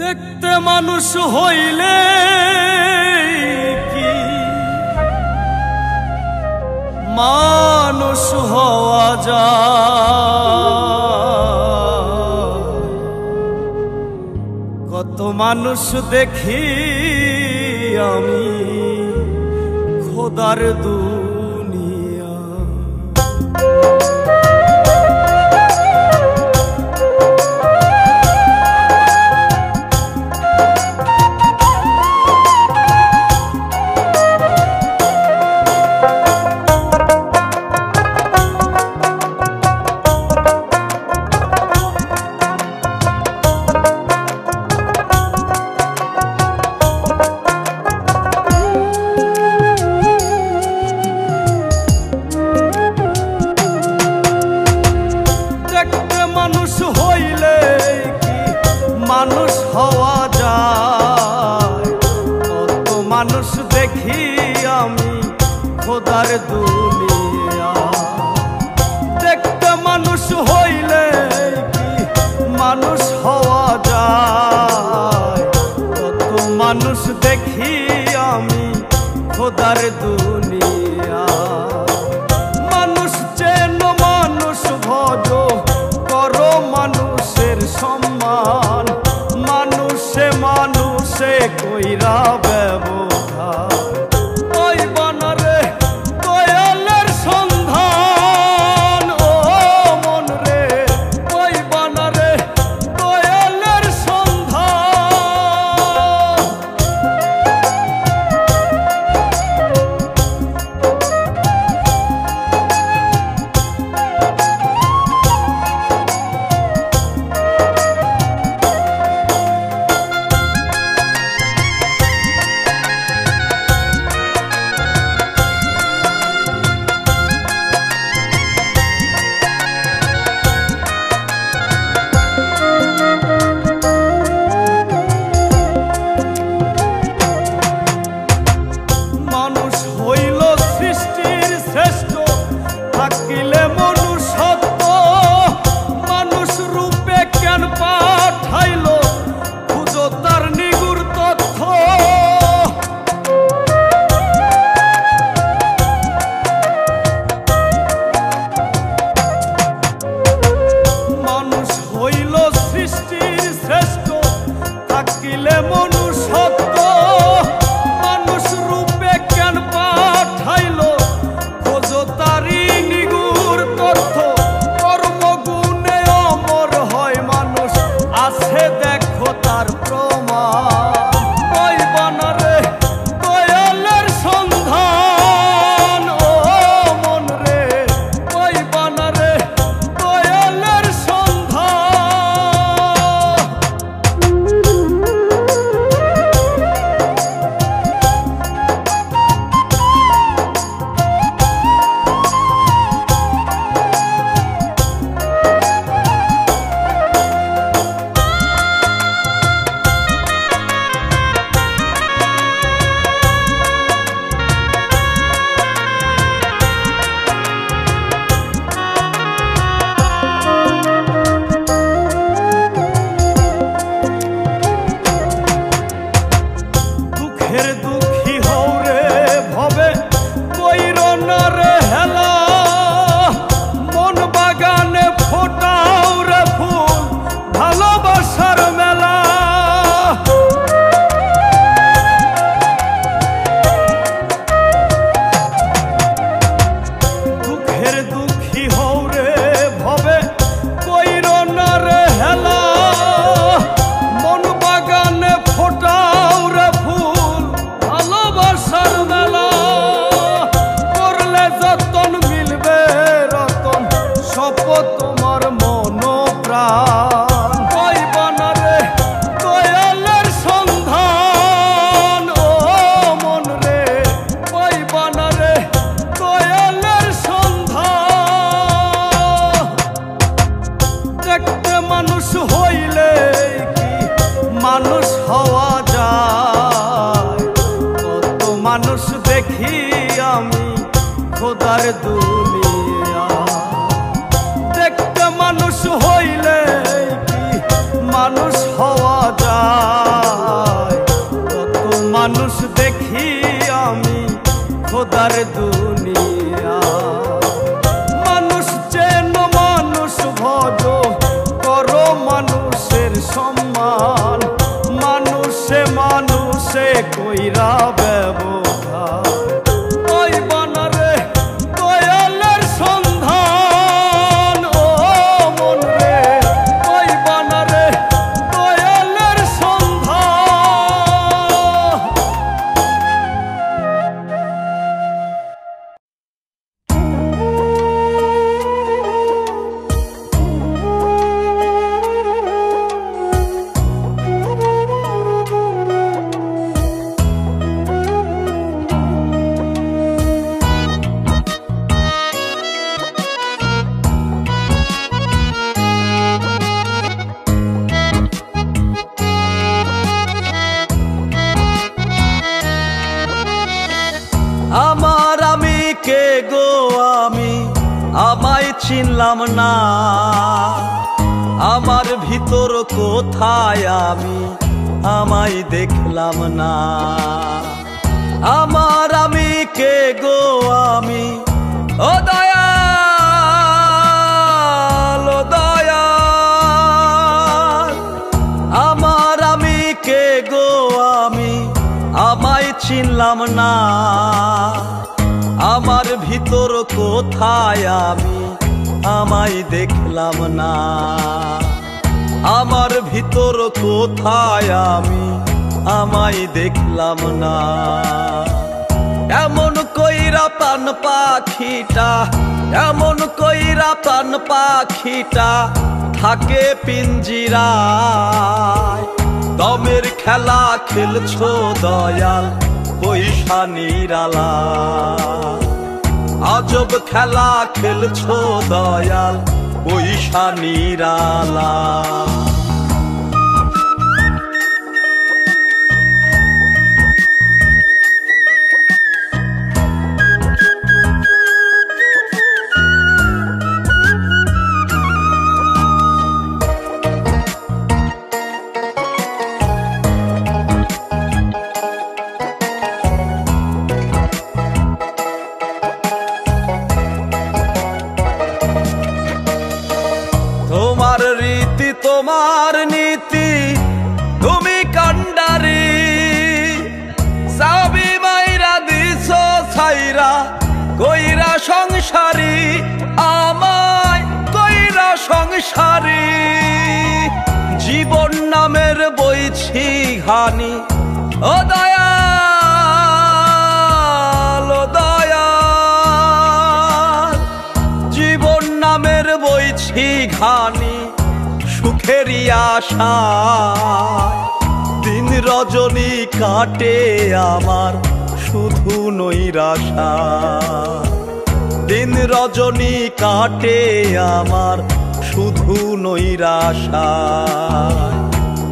দেখতে মানুষ হইলে কি মানুষ হওয়া যায়? কত মানুষ দেখি আমি খোদার দুনিয়া। মানুষ হইলে কি মানুষ হওয়া যায়? কত মানুষ দেখি আমি খোদার দুনিয়া। দেখতে মানুষ হইলে কি মানুষ হওয়া যায়? কত মানুষ দেখি আমি খোদার দুনিয়া। মানুষ চেন মানুষ ভজ করো মানুষের সম্মান, মানুষে মানুষে কইরা ব্যবহার। ওই বানারে দয়ালের সন্ধান, ও মন রে ওই বানারে দয়ালের সন্ধান। থাকিলে মনুষ্যত্ব মানুষ রূপে কেন পাঠাইল খুঁজো তার নিগুড় তথ্য। মানুষ হইল সৃষ্টির শ্রেষ্ঠ থাকিলে মনুষ্যত্ব মানুষ রূপে কেন পাঠাইল খোঁজো তারি নিগুড় তথ্য। কর্মগুণে অমর হয় মানুষ আছে দেখো তার প্রমাণ। ওই বানারে দয়ালের সন্ধান, ও মন রে ওই বানারে দয়ালের সন্ধান। দুঃখী হও রে ভবে কইর না রে হেলা, মন বাগানে ফোটাও রে ফুল ভালোবাসার মেলা। দুঃখী হও রে ভবে কইর না রে হেলা, মন বাগানে ফোটাও রে ফুল ভালোবাসার মেলা। করলে যতন মিলবে রতন শপথ তোমার মন প্রাণ। ওই বানারে দয়ালের সন্ধান, ও মন রে ওই বানারে দয়ালের সন্ধান। দেখতে মানুষ হইলে কি মানুষ হওয়া যায়? কত মানুষ দেখি আমি খোদার দুনিয়া। দেখতে মানুষ হইলে কি মানুষ হওয়া যায়? দুনিয়া। মানুষ চেন মানুষ ভজ করো মানুষের সম্মান, মানুষে মানুষে কইরা ব্যবহার। ওই বানারে দয়ালের সন্ধান, ও মন রে ওই বানারে দয়ালের সন্ধান। আমার আমি কে গো আমি, আমায় চিনলাম না। আমার ভিতর কোথায় আমি, আমায় দেখলাম না। আমার আমি কে গো আমি, ও দয়াল ও দয়াল। আমার আমি কে গো আমি, আমায় চিনলাম না। আমার ভিতর কোথায় আমি, আমায় দেখলাম না। আমার ভিতর কোথায় আমি, আমায় দেখলাম না। এমন কইরা প্রাণ পাখিটা, এমন কইরা প্রাণ পাখিটা থাকে পিঞ্জিরায়। দমের খেলা খেলছো দয়াল পয়সা নিরালা। আজব খেলা খেলছো দয়াল পয়সা নিরালা। তোমার রীতি তোমার নীতি তুমি কান্ডারি। সাবি মাইরা দিছ ছাইরা কইরা সংসারী, আমায় কইরা সংসারী। জীবন নামের বইছি ঘানি, ও দয়াল ও দয়াল। জীবন নামের বইছি ঘানি সুখেরই আশা। দিন রজনী কাটে আমার শুধু নৈরাশা। দিন রজনী কাটে আমার শুধু নৈরাশা।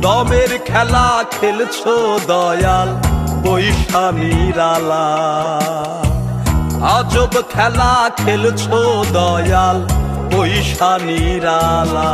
দমের খেলা খেলছো দয়াল পয়সা নিরালা। আজব খেলা খেলছো দয়াল পয়সা নিরালা।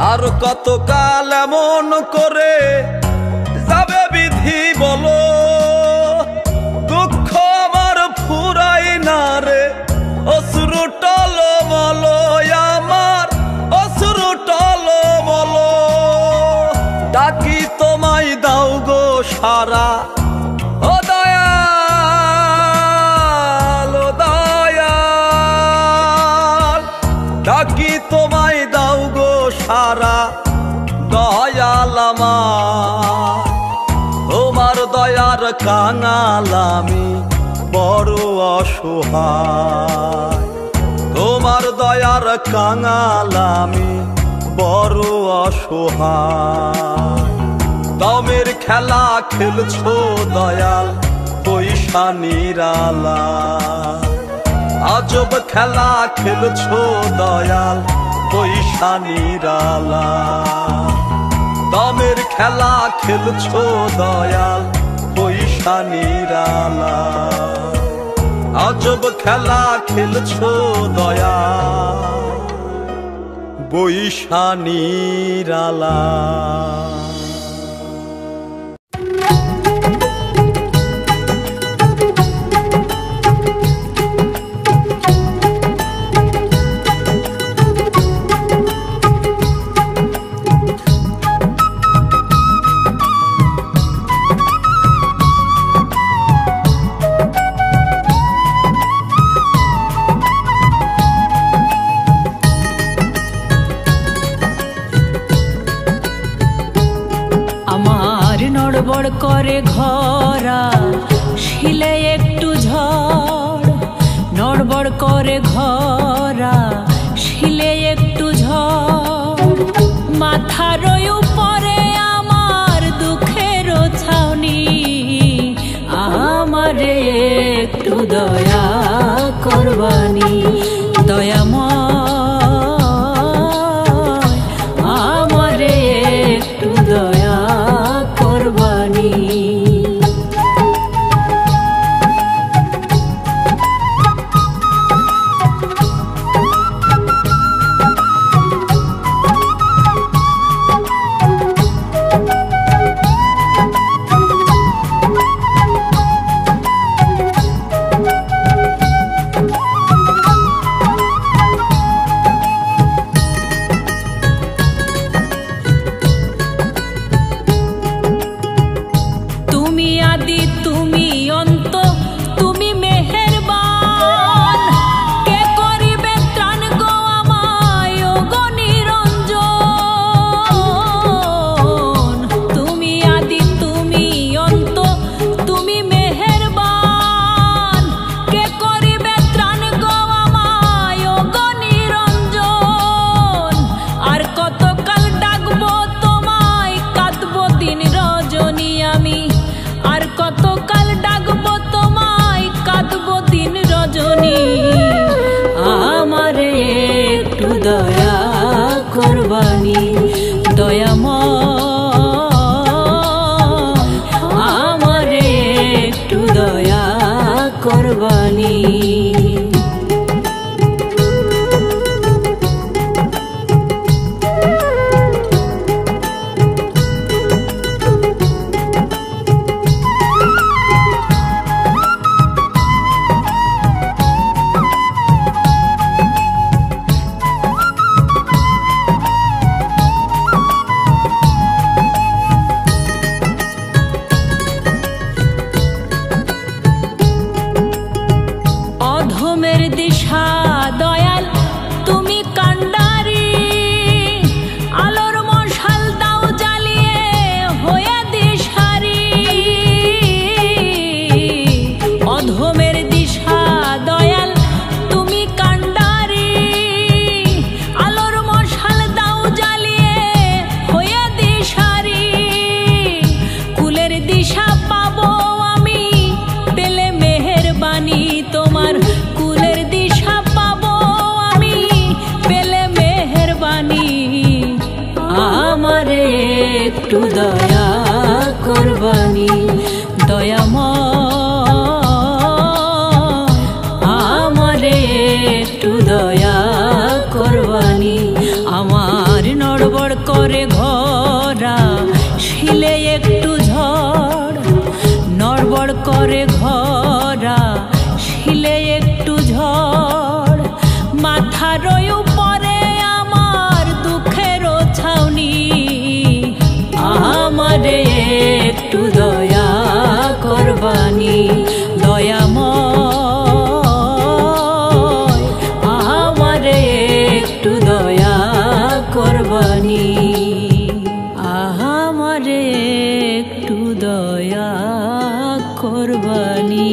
আর কতকাল এমন করে যাবে বিধি বলো। দুঃখ আমার ফুরাই না রে অশ্রু টলমল। আমার অশ্রু টলমল। ডাকি তোমায় দাও গো সারা, ও দয়াল ও দয়াল। ডাকি তোমায় দাও গো সারা দয়াল আমার। তোমার দয়ার কাঙাল আমি বড় অসহায়। তোমার দয়ার কাঙাল আমি বড় অসহায়। দমের খেলা খেলছো দয়াল পয়সা নিরালা। আজব খেলা খেলছো দয়াল পয়সা নিরালা। দামের খেলা খেলছো দয়াল পয়সা নিরালা। আজব খেলা খেলছো দয়াল পয়সা নিরালা। নড়বড় করে ঘরা শিলে একটু ঝড়, নড়বড় করে ঘরা শিলে একটু ঝড়। মাথার উপরে আমার দুঃখের ছাউনি, আমারে একটু দয়া করবানি দয়াময়, আমারে একটু দয়া করবানি। একটু দয়া করবানি দয়াময়, আমারে একটু দয়া করবানি। আমার নড়বড় করে ঘরা শিলে একটু ঝড়, নড়বড় করে ঘরা শিলে একটু ঝড়। মাথার উপরে আমার দুঃখের ছাউনি, আমারে একটু দয়া করবানি দয়াময়, আমারে একটু দয়া করবানি, আমারে একটু দয়া করবানি।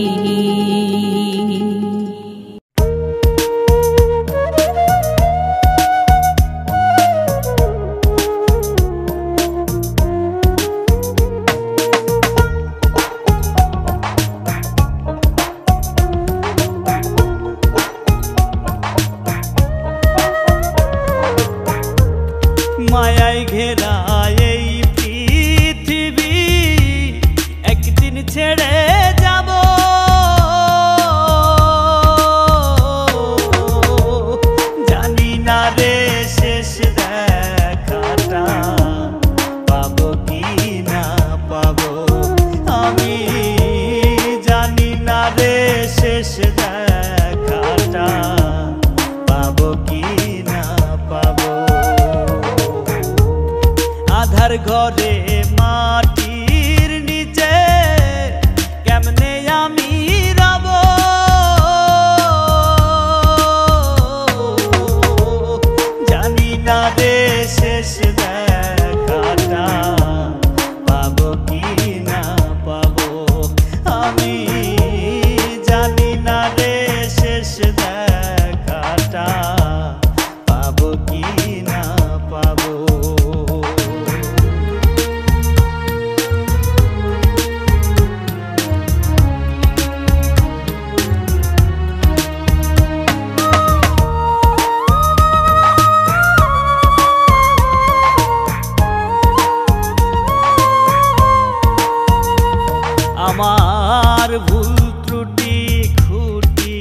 আমার ভুল ত্রুটি খুঁটি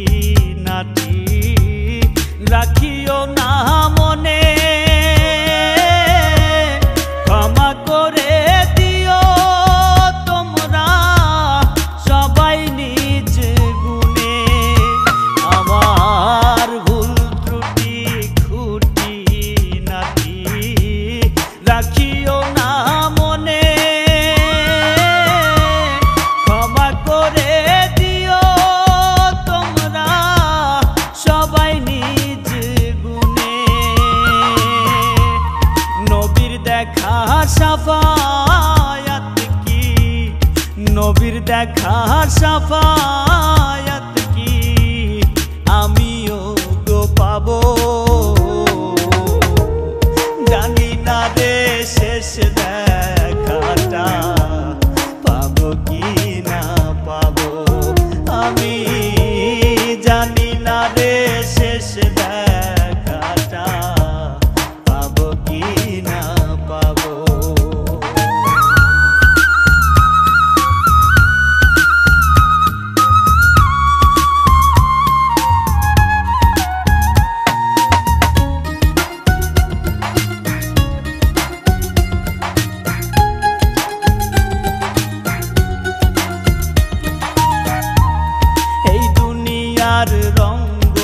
নাটি রাখিও না মনে, ক্ষমা করে দিও তোমরা সবাই নিজ গুণে। আমার ভুল ত্রুটি খুঁটি নাটি রাখিও না মনে, ক্ষমা করে দিও তোমরা সবাই নিজ গুণে। নবীর দেখা সাফায়াত কি, নবীর দেখা সাফায়াত কি আমিও গো পাবো, জানি না রে শেষ দেখাটা পাবো কি না পাবো। আমি জানি না রে শেষ দেখাটা পাবো কি না পাবো। আর রঙ্গ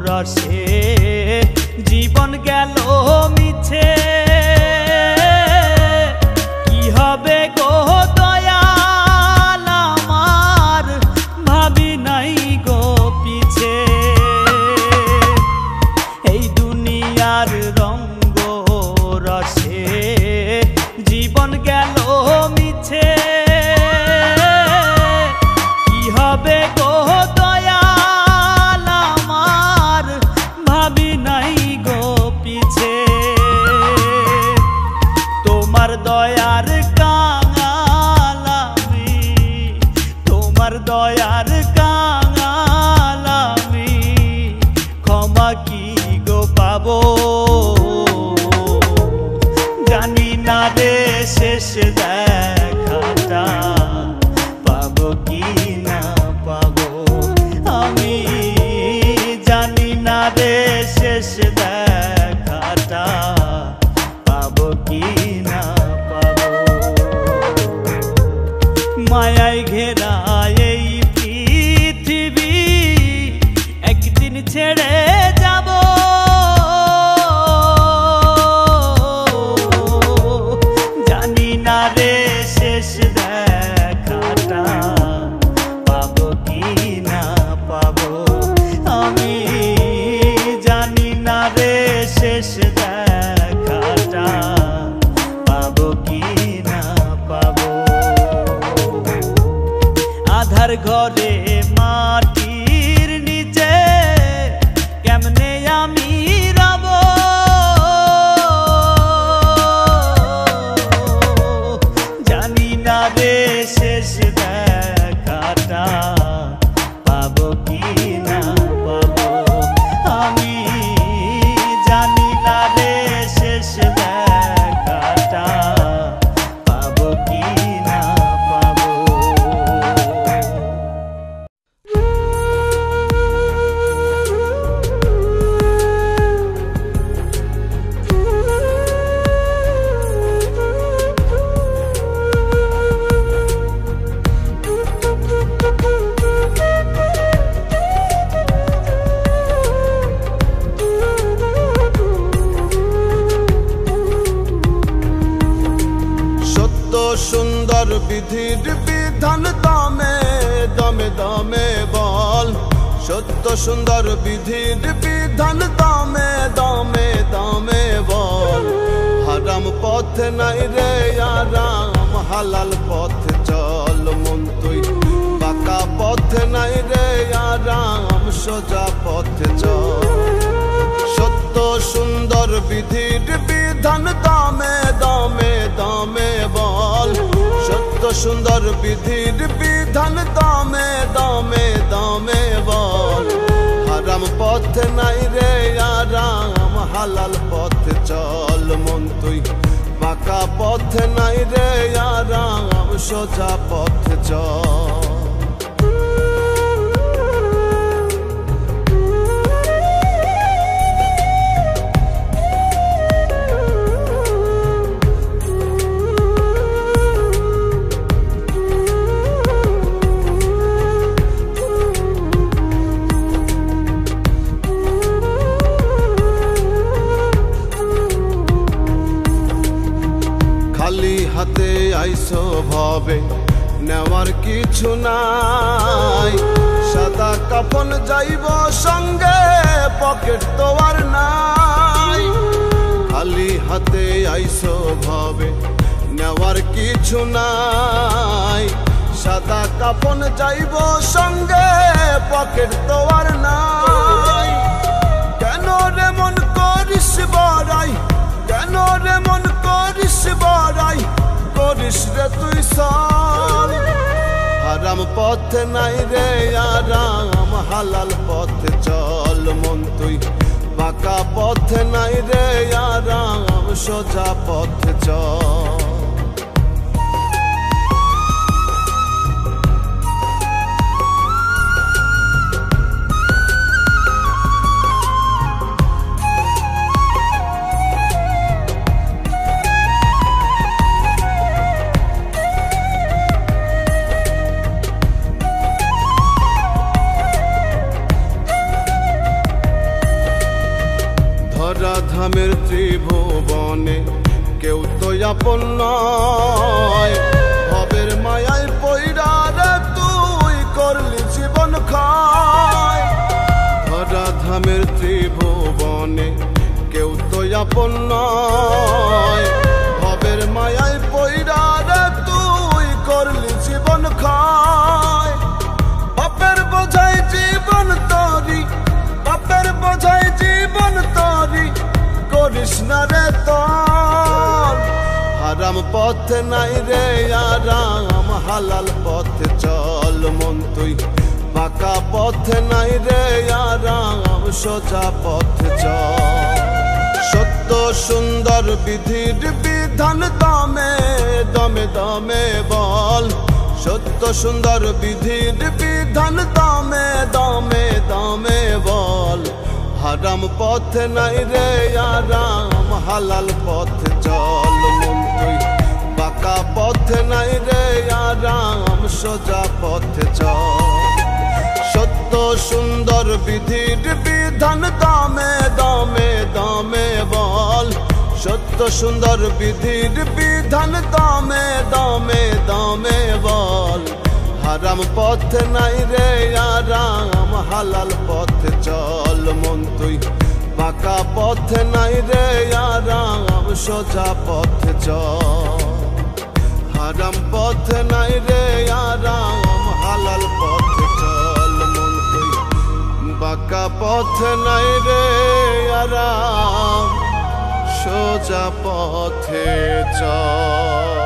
রসে জীবন গেল মিছে, কি হবে গো দয়াল আমার ভাবি নাই গো পিছে। এই দুনিয়ার রঙ্গ রসে জীবন গেল মিছে, কি হবে গো দয়ার কাঙাল আমি, তোমার দয়ার কাঙাল আমি, ক্ষমা কি গো পাবো, জানি না রে শেষ দেখাটা পাবো কি না পাবো। আমি জানি না রে শেষ দেখাটা পাবো কি না পাবো। মায়ায় ঘেরা এই পৃথিবী একদিন ছেড়ে যাব, জানি না রে শেষ দেখাটা পাবো কি না পাবো। আমি জানি না রে শেষ দেখাটা পাবো কি না পাবো। আধার ঘরে মাটির নিচে কেমনে আমি রব, জানি না রে শেষ দেখাটা পাবো কি না পাবো। আমি জানি না রে শেষ দেখাটা পাবো কি না পাবো। সুন্দর বিধির বিধান দামে দামে দামে বল, সত্য সুন্দর বিধির বিধান দামে দামে দামে বল। হারাম পথ নাই রে আরাম, হালাল পথ চল মন তুই, বাঁকা পথ নাই রে আরাম, সোজা পথ চল। সত্য সুন্দর বিধির বিধান দামে দামে দামে বল, সত্য সুন্দর বিধির বিধান দামে দামে দামে বল। হারাম পথ নাই রে আরাম, হালাল পথ চল মন তুই, বাঁকা পথ নাই রে আরাম, সোজা পথে চল। খালি হাতে আইসো ভাবে নেওয়ার কিছু নাই, সাদা কাফন যাইব সঙ্গে পকেট তো আর নাই। খালি হাতে আইসো ভাবে নেওয়ার কিছু নাই, সাদা কাফন যাইব সঙ্গে পকেট তো আর নাই। কেন রে মন করিস বড়াই, কেন রে মন করিস বড়াই, করিস রে তুই সব। হারাম পথে নাই রে আরাম, হালাল পথে চল মন তুই। বাঁকা পথে নাই রে আরাম, সোজা পথে চল। ধরাধামের ত্রিভুবনে কেউ তো আপন নয়, ভবের মায়ায় পইড়া রে তুই করলি জীবন ক্ষয়। ধরাধামের ত্রিভুবনে কেউ তো আপন নয়, ভবের মায়ায় পইড়া রে তুই করলি জীবন ক্ষয়। বাপের বোঝাই জীবন তরি, বাপের বোঝাই জীবন তরি, করিস না রে তোর। হারাম পথে নাই রে আরাম, হালাল পথে চল মন তুই। বাঁকা পথে নাই রে আরাম, সোজা পথে চল। সত্য সুন্দর বিধির বিধান দমে দমে দমে বল, সত্য সুন্দর বিধির বিধান দমে দমে দমে বল। হারাম পথে নাই রে আরাম, হালাল পথে চল মন তুই। বাঁকা পথে নাই রে আরাম, সোজা পথে চল। সত্য সুন্দর বিধির বিধান দমে দমে দমে বল, সত্য সুন্দর বিধির বিধান দমে দমে দমে বল। হারাম পথে নাই রে আরাম, হালাল পথে চল মন তুই। বাঁকা পথে নাই রে আরাম, সোজা পথে চল। হারাম পথে নাই রে আরাম, হালাল পথে চল মন তুই। বাঁকা পথে নাই রে আরাম, সোজা পথে চল।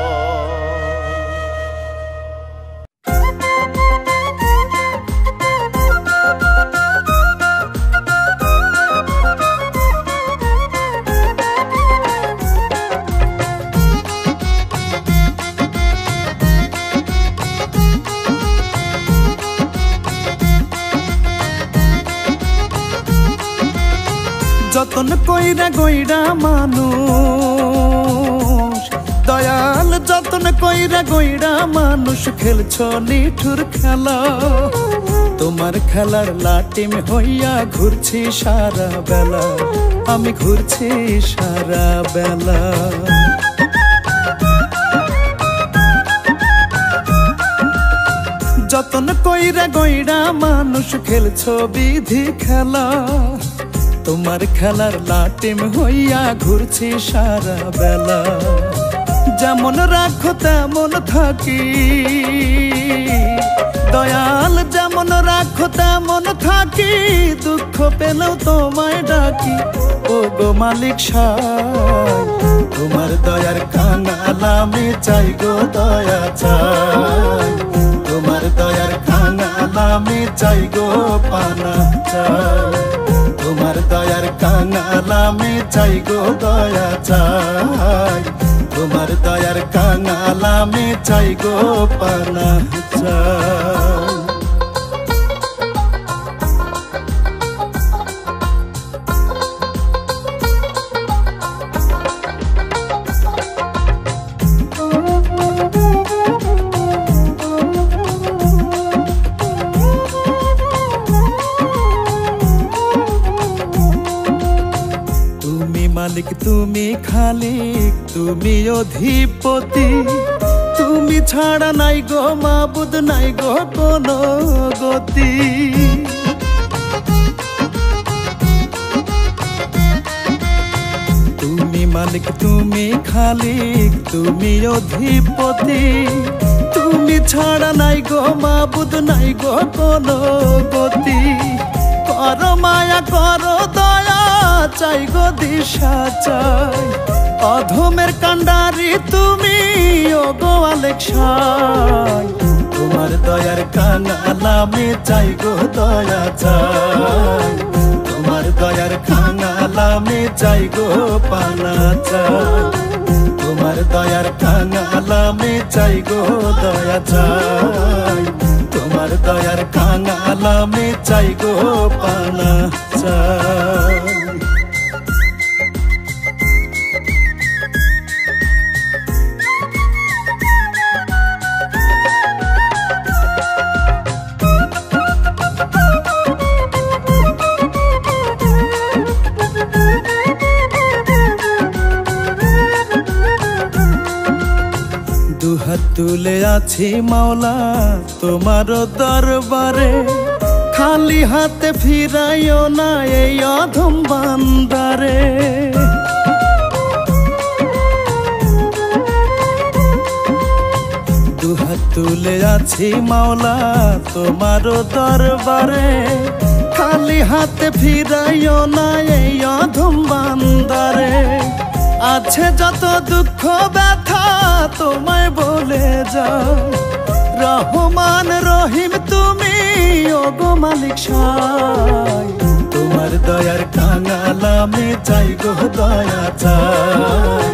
যতন কইরা গইরা মানুষ, দয়াল যতন কইরা গইরা মানুষ, খেলছো নিঠুর খেলা। তোমার খেলার লাটিম হইয়া ঘুরছি সারা বেলা, আমি ঘুরছি সারা বেলা। যতন কইরা গইরা মানুষ, খেলছো বিধি খেলা। তোমার খেলার লাটিম হইয়া ঘুরছি সারা বেলা। যেমন রাখো তেমন থাকি, দয়াল যেমন রাখো তেমন থাকি। দুঃখ পেলেও তোমায় ডাকি, ও গো মালিক সাই। তোমার দয়ার কাঙাল আমি চাই গো দয়া চাই। তোমার দয়ার কাঙাল আমি চাই গো পানা চাই। তোমার দয়ার কাঙাল আমি চাই গো দয়া চাই। তোমার দয়ার কাঙাল নামে চাই গো পানা চাই। মালিক তুমি খালিক তুমি অধিপতি, তুমি ছাড়া নাই গো মাবুদ নাই গো কোনো গতি। তুমি মালিক তুমি খালিক তুমি অধিপতি, তুমি ছাড়া নাই গো মাবুদ নাই গো কোনো গতি। করো মায়া করো দয়া চাই গো দিশা চাই, অধমের কান্ডারি তুমি ও গো আলেকশাই। তোমার দয়ার কাঙালামে চাই গো দয়া চাই, তোমার দয়ার কাঙালামে চাই গো পানা চাই। তোমার দয়ার কাঙালামে চাই গো দয়া চাই, তোমার দয়ার কাঙালামে চাই গো পানা চাই। দুহাত তুলে আছি মাওলা তোমার দরবারে, খালি হাতে ফিরাইও না এই অধম বান্দারে। দুহাত তুলে আছি মাওলা তোমার দরবারে, খালি হাতে ফিরাইও না এই অধম বান্দারে। আছে যত দুঃখ ব্যথা তোমায় বলে যাও, রহমান রহিম তুমি ও গো মালিক সাই। তোমার দয়ার কাঙালামে চাই গো দয়া চাই,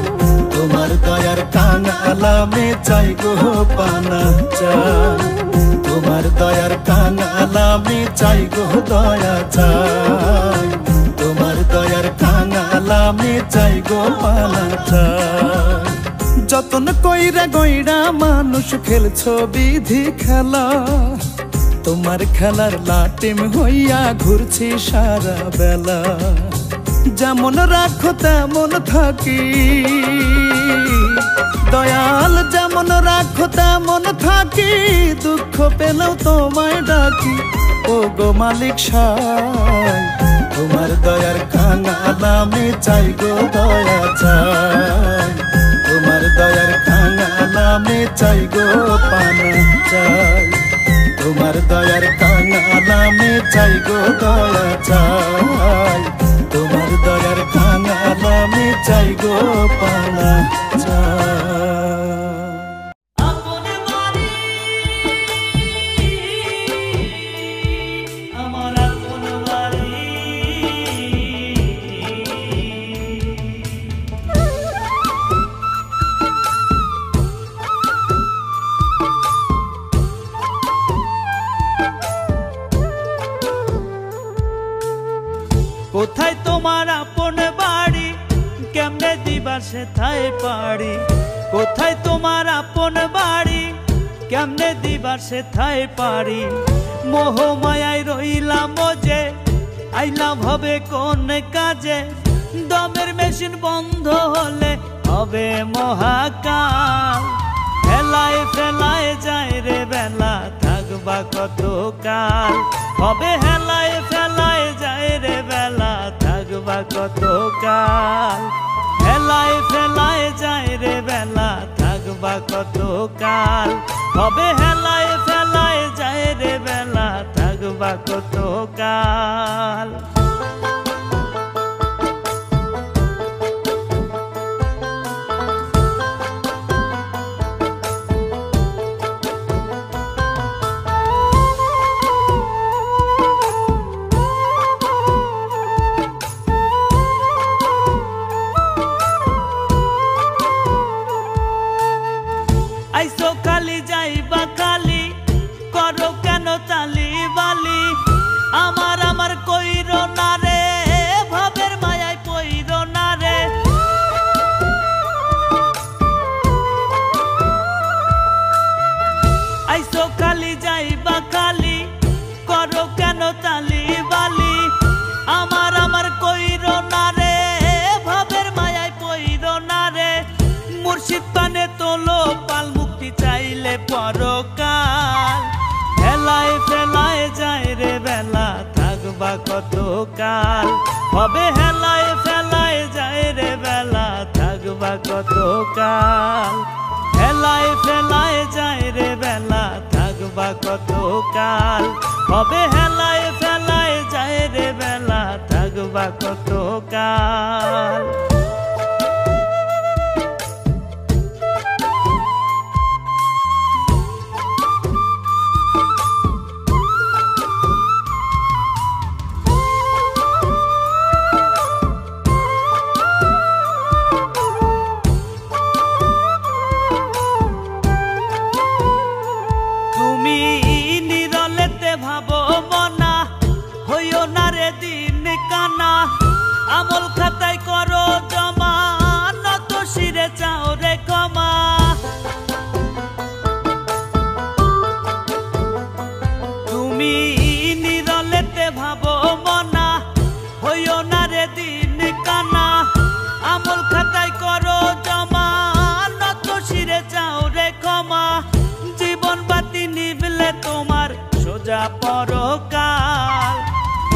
তোমার দয়ার কাঙালামে চাই গো পানা চাই। তোমার দয়ার কাঙালামে চাই গো দয়া চাই, তোমার দয়ার কাঙালামে চাই গো পানা চাই। যতন কইরা গইরা মানুষ খেলছো বিধি খেলা, তোমার খেলার লাটিম হইয়া ঘুরছি সারা বেলা। যেমন রাখো তেমন থাকি দয়াল, যেমন রাখো তেমন থাকি, দুঃখ পেলেও তোমায় ডাকি ও গো মালিক সাই। তোমার দয়ার কাঙালামে চাই গো দয়া চাই, তোমার দয়ার কাঙালামে চাই গো পানা চাই। তোমার দয়ার কাঙালামে চাই গো দয়া চাই, তোমার দয়ার কাঙালামে চাই গো পানা চাই। কোথায় তোমার আপন বাড়ি কেমনে দিবা সেথায় পারি, কোথায় তোমার আপন বাড়ি কেমনে দিবা সেথায় পারি। মোহ মায়ায় রইলাম যে আইলাম হবে কোন কাজে, দমের মেশিন বন্ধ হলে হবে মহাকাল। হেলায় ফেলায় যায় রে বেলা থাকবা কত কাল, হবে হেলায় ফেলায় যায় রে বেলা থাকবা কত কাল। হেলায় ফেলায় যায় রে বেলা থাকবা কত কাল, হবে হেলায় ফেলায় যায় রে বেলা থাকবা কত কাল। আইসো খালি যাইবা খালি করো কেন তালি বালি আমার আমার কইরো না রে ভাবের মায়ায় পইরো না রে মুর্শিদ পানে তোলো পাল মুক্তি চাইলে পরকাল হেলায় ফেলায় যায় রে বেলা থাকবা কত কাল হবে হেলায় ফেলায় যায় রে বেলা থাকবা কত কাল হেলায় ফেলায় যায় রে বেলা থাকবা কত কাল হবে হেলায় ফেলায় যায় রে বেলা থাকবা কত কাল আমল খাতায় করো জমা নত শিরে চাও রে ক্ষমা তুমি নিরলেতে ভাবো মনা হইও না রে দিন কানা আমল খাতায় করো জমা নত শিরে চাও রে ক্ষমা জীবন বাতি নিবলে তোমার সোজা পরকাল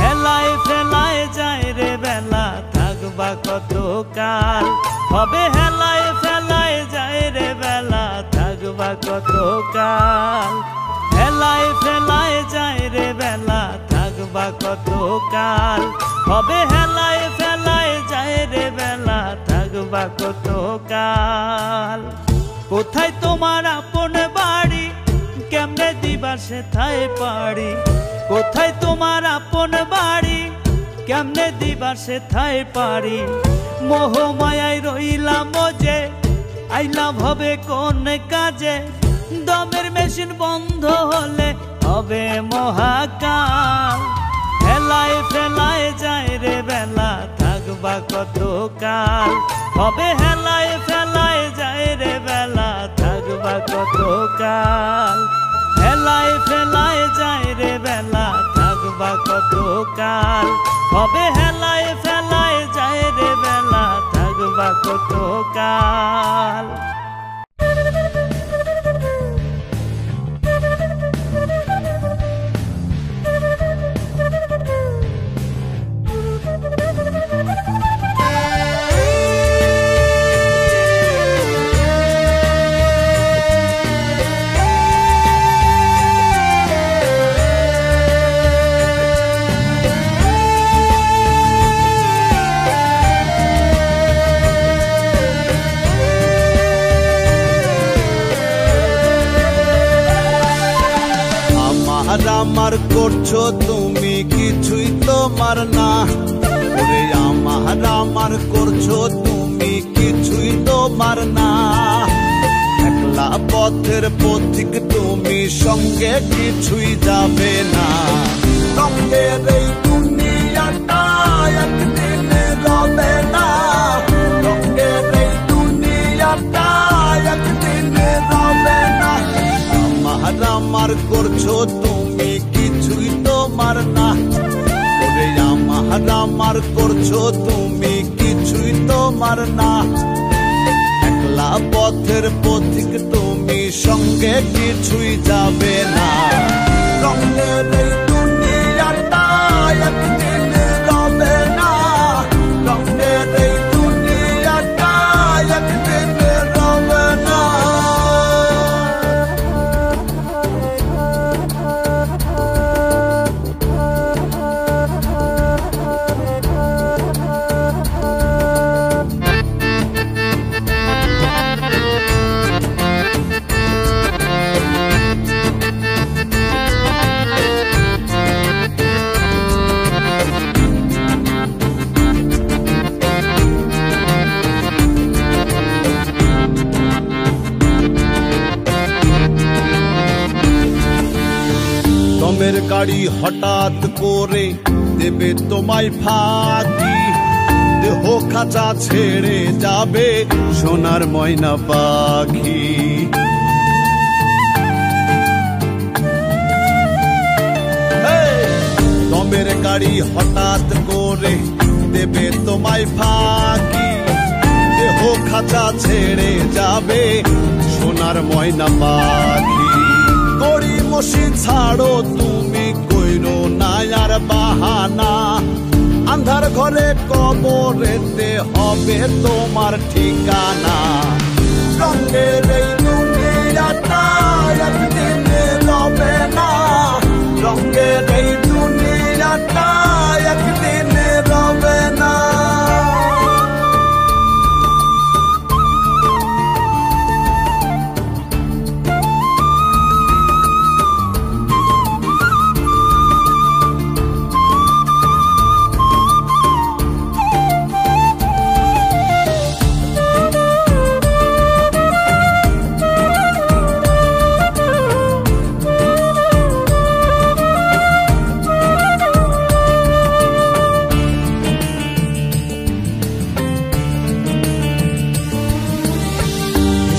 হেলায় ফেলায় যায় রে বেলা থাকবা কত কাল হবে হেলায় ফেলায় যায় রে বেলা থাকবা কত কাল হেলায় ফেলায় যায় রে বেলা থাকবা কত কাল হবে হেলায় ফেলায় যায় রে বেলা থাকবা কত কাল কোথায় তোমার আপন বাড়ি কেমনে দিবা সেথায় পারি কোথায় তোমার আপন বাড়ি কেমনে দিবা সেথায় পারি মোহ মায়ায় রইলাম যে আইলাম হবে কোন কাজে দমের মেশিন বন্ধ হলে হবে মহাকাল হেলায় ফেলায় যায় রে বেলা থাকবা কত কাল হবে হেলায় ফেলায় যায় রে বেলা থাকবা কত কাল হেলায় ফেলায় যায় রে বেলা থাকবা কত কাল হবে হেলায় ফেলায় যায় রে বেলা থাকবা কত কাল আমার করছো তুমি কিছুই তোমার না ওরে আমার করছো তুমি কিছুই তোমার না একলা পথের পথিক তুমি সঙ্গে কিছুই যাবে না রঙের এই দুনিয়াটা একদিন রবে না রঙের এই দুনিয়াটা একদিন রবে না আমার করছো তুমি কিছুই তোমার না ওরে আমার করছো তুমি কিছুই তোমার না একলা পথের পথিক তুমি সঙ্গে কিছুই যাবে না রঙের এই দুনিয়াটা একদিন রবে না রঙের এই দুনিয়াটা একদিন রবে না দমের গাড়ি হঠাৎ করে দেবে তোমায় ফাঁকি দেহ খাঁচা ছেড়ে যাবে সোনার ময়না পাখি হঠাৎ করে দেবে তোমায় ফাঁকি, দেহ খাঁচা ছেড়ে যাবে সোনার ময়না পাখি। গড়ি মশি ছাড়ো তুমি, কইরো না আর বাহানা, আন্ধার ঘরে কবরেতে হবে তোমার ঠিকানা। রঙের এই দুনিয়াটা একদিনে রবে না, রঙের এই দুনিয়াটা একদিনে রবে না।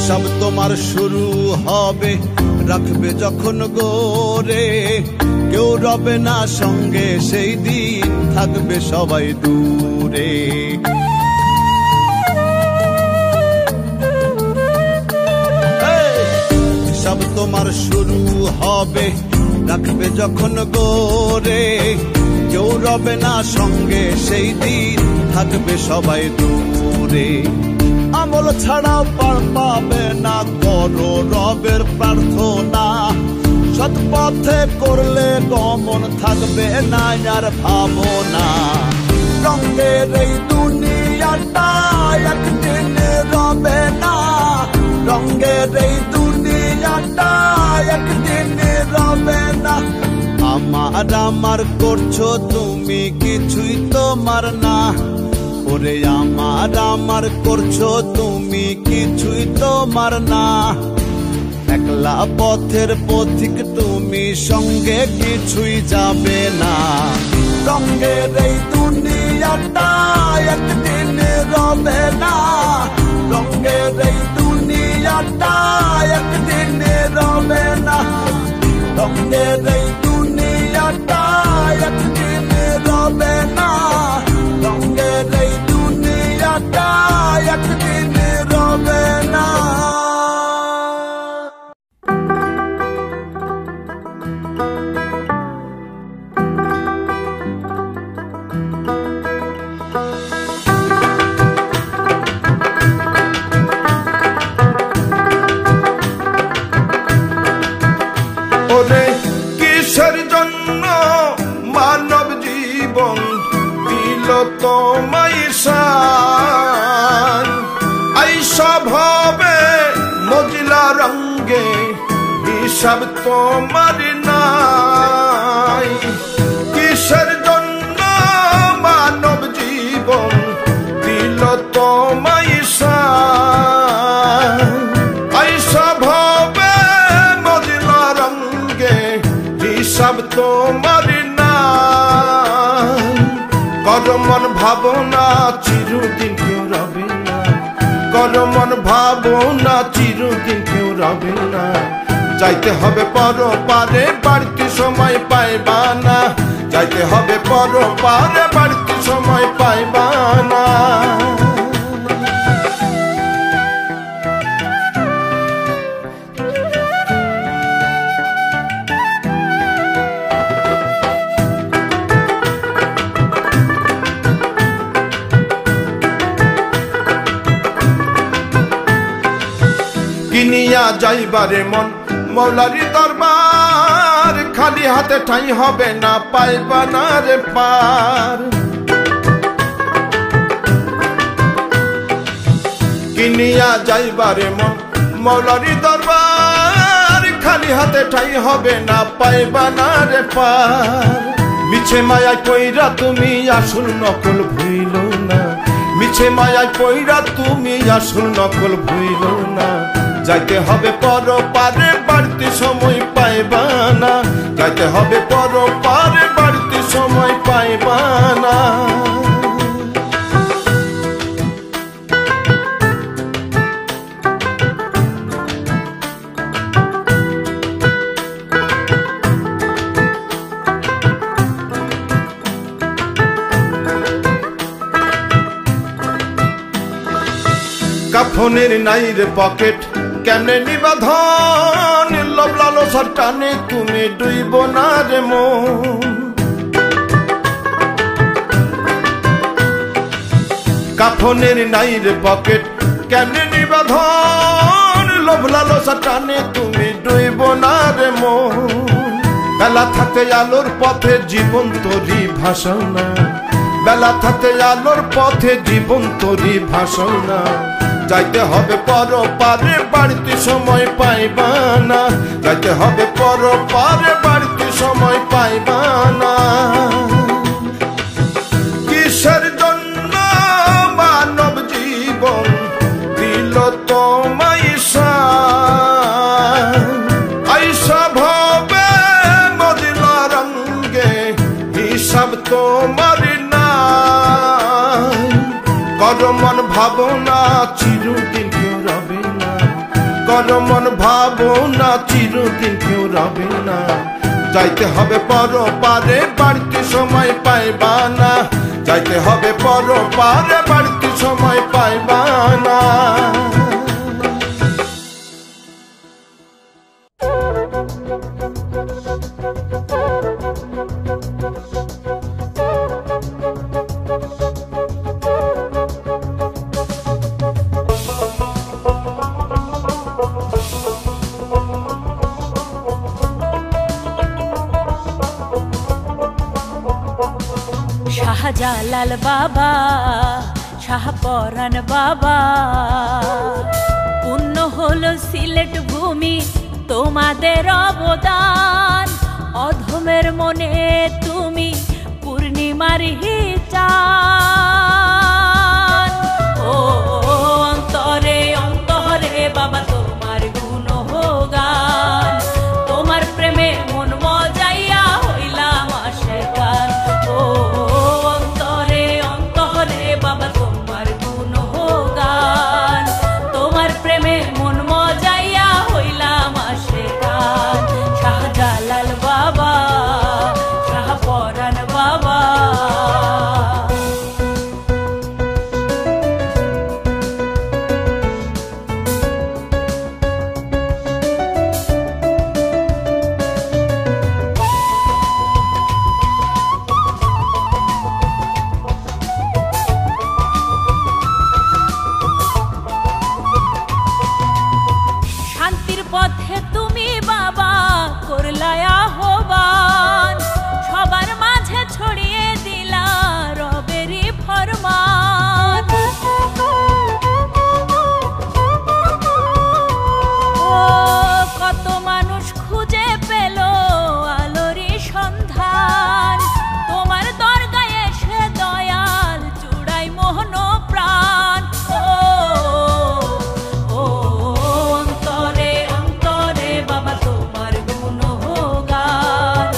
সব তোমার শুরু হবে, রাখবে যখন গোরে, কেউ রবে না সঙ্গে সেই দিন, থাকবে সবাই দূরে। সব তোমার শুরু হবে, রাখবে যখন গোরে, কেউ রবে না সঙ্গে সেই দিন, থাকবে সবাই দূরে। আমল ছাড়া পার পাবে না, করো রবের প্রার্থনা, সৎ পথে করলে গমন, থাকবে না আর ভাবনা। রঙের এই দুনিয়াটা একদিনে রবে না, রঙের এই দুনিয়াটা একদিনে রবে না। আমার আমার করছো তুমি, কিছুই তোমার না, ওরে আমার আমার করছো তুমি, কিছুই তোমার না। একলা পথের পথিক তুমি, সঙ্গে কিছুই যাবে না। রঙের এই দুনিয়াটা একদিনে রবে না, রঙের এই দুনিয়াটা একদিনে রবে না, রঙের এই দুনিয়াটা একদিনে রবে না, রঙের এই দুনিয়াটা একদিনে রবে না। ওরে কিসের জন্য মানব জীবন দিল তোমায় সান, আইসা ভাবে মজলা রঙ্গে, হিসাব তোমার নাই। কিসের জন্য মানব জীবন দিল তোমায় সান, আইসা ভাবে মজলা রঙ্গে, হিসাব তোমার নাই। করমন ভাবনা চিরদিন কেউ রবে না, করমন ভাবনা চিরদিন কেউ রবে না। যাইতে হবে পরপারে, বাড়তি সময় পাইবা না, যাইতে হবে পরপারে, বাড়তি সময় পাইবা না। কিনিয়া যাইবারে মন মৌলারি দরবার, খালি হাতে ঠাই হবে না, পাইবা না রে পার। কিনিয়া যাইবারে মন মৌলারি দরবার, খালি হাতে ঠাই হবে না, পাইবা না রে পার। মিছে মায়ায় পইরা তুমি আসল নকল ভুইল না, মিছে মায়ায় পইরা তুমি আসল নকল ভুইল না। যাইতে হবে পরপারে, বাড়তি সময় পাইবা না, যাইতে হবে পরপারে, বাড়তি সময় পাইবা না। কাফনের নাই রে পকেট কেমনে নিবাধন লোভ লালসার টানে তুমি ডুইব না রে মন কাফনের নাই রে পকেট কেমনে নিবাধন লোভ লালসার টানে তুমি ডুইব না রে মন বেলা থাকতে আলোর পথে জীবন তোরি ভাষণা বেলা থাকতে আলোর পথে জীবন তোরি ভাষণা যাইতে হবে পরপারে বাড়িতে সময় পাইবা না যাইতে হবে পরপারে বাড়িতে সময় পাইবা না কিসের জন্য মানব জীবন দিল তোমায় আইসা ভাবে মদিনা রঙ্গে হিসাব তোমার না কর মন ভাবনা চিরদিন কেউ রবে না কর মন ভাবনা চিরদিন কেউ রবে না যাইতে হবে পরপারে বাড়িতে সময় পাইবা না যাইতে হবে পরপারে বাড়িতে সময় পাইবা না শাহজালাল বাবা শাহপরাণ বাবা পূর্ণ হলো সিলেট ভূমি তোমাদের অবদান অধমের মনে তুমি পূর্ণিমার চাঁদ ও অন্তরে অন্তরে বাবা তোমার গুণগান তোমার প্রেমে মন মজাইয়া হইলাম আশেকান ও বাবা তোমার গুণগান তোমার প্রেমে মন মজাইয়া হইলাম আশেকান শাহজালাল বাবা শাহপরাণ বাবা পথে তুমি বাবা করলায় আহ্বান সবার মাঝে ছড়িয়ে দিলা রবেরই ফরমান ও কত মানুষ খুঁজে পেল আলোরই সন্ধান তোমার দরগায় এসে দয়াল চূড়াই মোহন প্রাণ বাবা তোমার গুণগান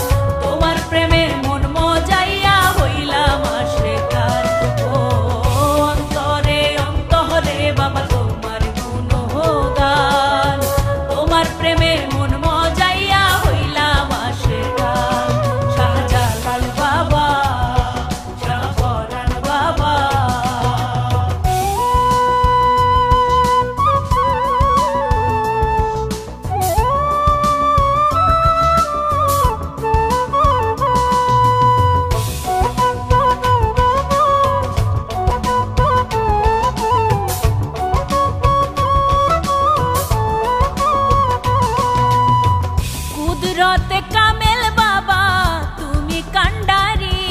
তোমার প্রেমে মন মজাইয়া হইলাম আশেকান ও অন্তরে অন্তরে বাবা তোমার গুণগান তোমার প্রেমে মন মজাইয়া হইলাম আশেকান শাহজালাল বাবা শাহপরাণ বাবা কুদরতে কামেল বাবা তুমি কান্ডারি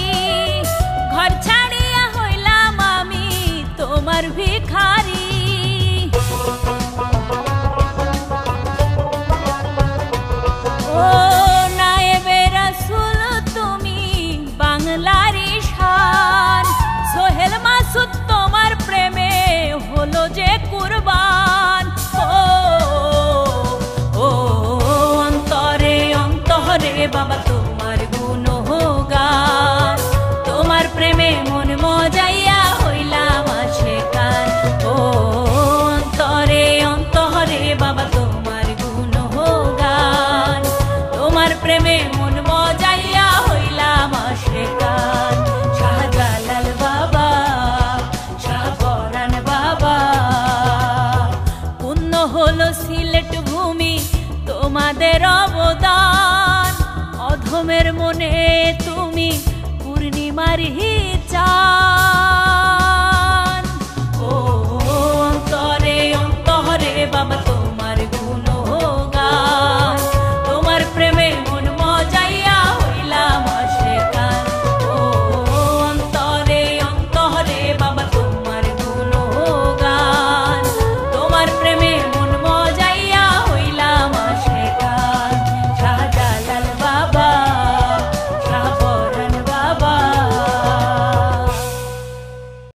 ঘর ছাড়িয়া হইলাম আমি তোমার ভিখারি ও নায়েবে রাসূল তুমি বাংলারি শান সোহেল মাসুদ তোমার প্রেমে হলো যে কুরবান বাবা তোমার গুণগান তোমার প্রেমে মন মজাইয়া হইলাম আশেকান ও অন্তরে অন্তরে বাবা তোমার গুণগান তোমার প্রেমে মন মজাইয়া হইলাম আশেকান শাহজালাল বাবা শাহপরাণ বাবা মাসুমের মনে তুমি পূর্ণিমার চাঁদ।